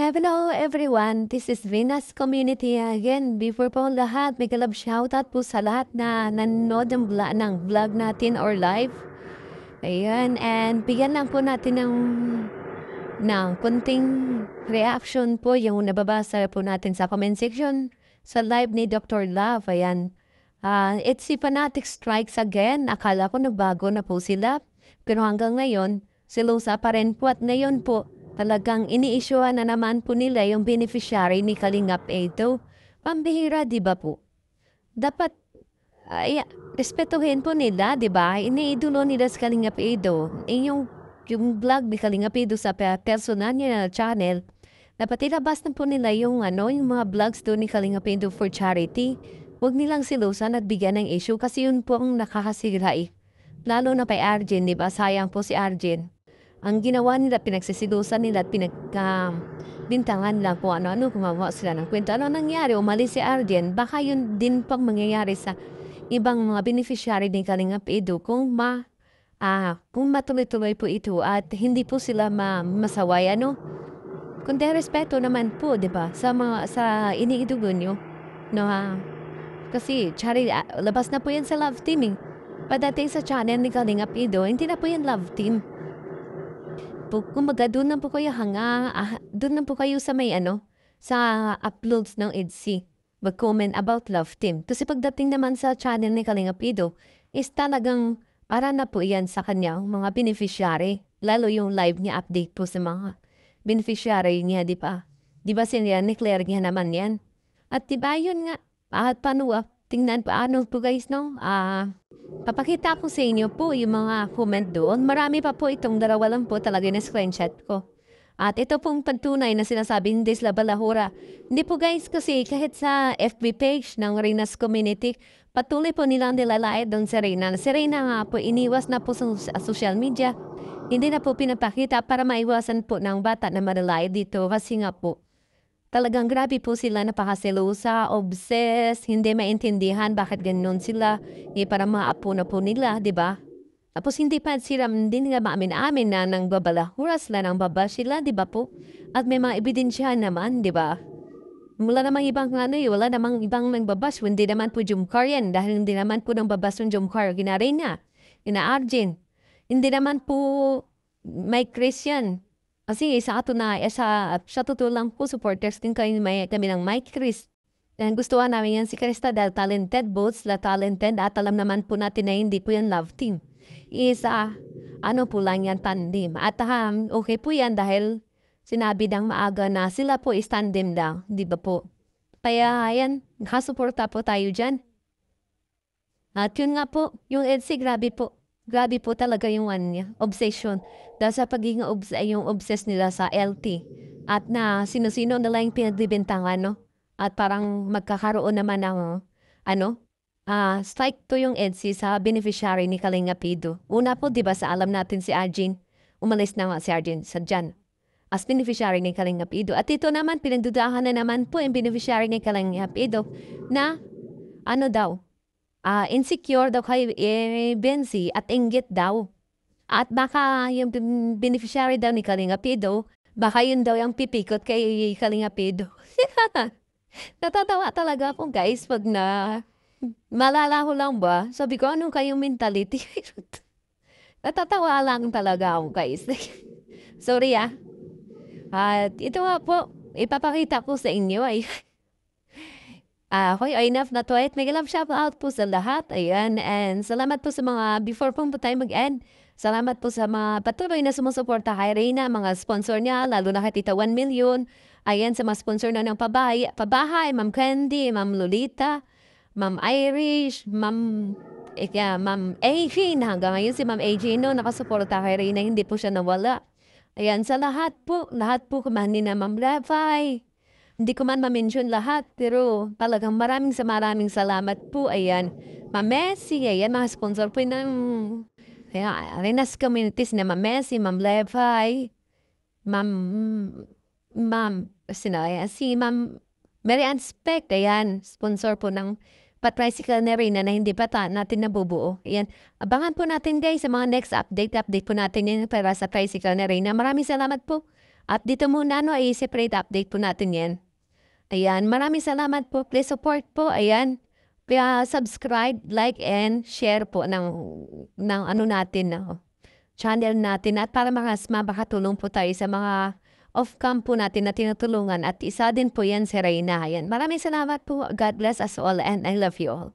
Hello everyone, this is Venus Community again. Before po ang lahat, may kalab shoutout po sa lahat na nanonood ng vlog natin or live. Ayan, and bigyan lang po natin ng kunting reaction po yung nababasa po natin sa comment section sa live ni Dr. Love. Ayan, it's si Fanatic Strikes again. Akala ko nagbago na po sila, pero hanggang ngayon, silusa pa rin po at ngayon po, talagang ini-issuean na naman po nila yung beneficiary ni Kalingap Edo. Pambihira, di ba po? Dapat, respetuhin po nila, di ba? Iniidulo nila sa Kalingap Edo. Yung vlog ni Kalingap Edo sa personal niya na channel, dapat ilabas na po nila yung mga vlogs doon ni Kalingap Edo for charity. Huwag nilang silusan at bigyan ng issue kasi yun po ang nakakasira eh. Lalo na kay Arjen, di ba? Sayang po si Arjen. Ang ginawa nila, pinagsisilusan nila at bintangan lang po ano-ano, gumawa sila ng kwento. Ano nangyari? Umalis si Arjen. Baka yun din pang mangyayari sa ibang mga beneficiary ni Kalingap Edo kung matuloy-tuloy po ito at hindi po sila masaway. Kundi respeto naman po, di ba? Sa iniidugo nyo. Kasi, labas na po yan sa love team eh. Padating sa channel ni Kalingap Edo, hindi na po yan love team. Kumaga, doon na po kayo doon na po kayo sa sa uploads ng EDC. Mag-comment about love team. Kasi pagdating naman sa channel ni Kalingap Edo, is talagang para na po yan sa kanyang mga beneficiary. Lalo yung live niya update po sa mga beneficiary niya, di ba? Di ba declare niya naman yan? At di ba yun nga, at paano tingnan paano po guys, papakita ko sa inyo po yung mga comment doon. Marami pa po itong dalawa lang po talaga na screenshot ko. At ito pong pagtunay na sinasabi ni Desla Balahura. Hindi po guys kasi kahit sa FB page ng Reyna's Community, patuloy po nilang nilalait doon si Reyna. Si Reyna nga po iniwas na po sa social media. Hindi na po pinapakita para maiwasan po ng bata na malalait dito kasi nga po talagang grabe po sila, napakaselosa, obsessed, hindi maintindihan bakit ganun sila. Para maapo na po nila, di ba? Tapos hindi pa sila, hindi nila maamin-amin na nang babalahura sila, nang baba sila, di ba po? At may mga ebidensya naman, di ba? Wala namang ibang wala namang ibang nang babas, hindi naman po Jumcar yan, dahil hindi naman po nang babas yung Jumcar, ginarin na, ina-Arjen. Hindi naman po may Christian. Kasi sa totoo lang po, supporters din kami ng Mike Chris. And gustuhan namin yan si Krista dahil talented, both sila talented at alam naman po natin na hindi po yan love team. Po lang yan, tandem. At okay po yan dahil sinabi ng maaga na sila po is tandem daw, di ba po? Kaya yan, nakasuporta po tayo dyan. At yun nga po, yung EDC, grabe po. Grabe po talaga yung obsession. Dahil sa pagiging obsessed nila sa LT. At na sino-sino nila yung pinagbibintangan, At parang magkakaroon naman ng, strike to yung EDC sa beneficiary ni Kalingap Edo. Una po, di ba, sa alam natin si Arjen, umalis na nga si Arjen sa dyan. As beneficiary ni Kalingap Edo. At ito naman, pinagdudahan na naman po yung beneficiary ni Kalingap Edo na, insecure daw kay Benzi at inggit daw. At baka yung beneficiary daw ni Kalingap Edo, baka yun daw yung pipikot kay Kalingap Edo. Natatawa talaga po guys pag malalaho lang ba? Sabi ko, anong kayong mentality? Natatawa lang talaga ako guys. Sorry At ito nga po, ipapakita ko sa inyo ay okay, enough na to. May love shout out po sa lahat. Ayan. And salamat po sa mga, before po tayo mag-end, salamat po sa mga patuloy na sumusuporta kay Reyna, mga sponsor niya, lalo na kay Tita 1 million. Ayan, sa mga sponsor na ng pabahay, Ma'am Candy, Ma'am Lolita, Ma'am Irish, Ma'am AJ. Hanggang ngayon si Ma'am AJ nakasuporta kay Reyna, hindi po siya nawala. Ayan, sa lahat po kumanin na Ma'am Levi. Hindi ko man ma-mention lahat, pero talagang maraming salamat po. Ayan, Ma'am Messi, ayan, mga sponsor po ng Reyna's Communities na Ma'am Messi, Ma'am Levi, si Ma'am Mary Ann Speck, ayan, sponsor po ng pa-tricycle na Reyna na hindi pa natin nabubuo. Ayan, abangan po natin guys sa mga next update po natin yan para sa tricycle na Reyna. Maraming salamat po. At dito muna ay separate update po natin yan. Ayan, maraming salamat po. Please support po. Ayan. Kaya subscribe, like, and share po ng ano natin, channel natin. At para mas makatulong po tayo sa mga off-cam po natin na tinutulungan. At isa din po yan si Reyna. Ayan. Maraming salamat po. God bless us all and I love you all.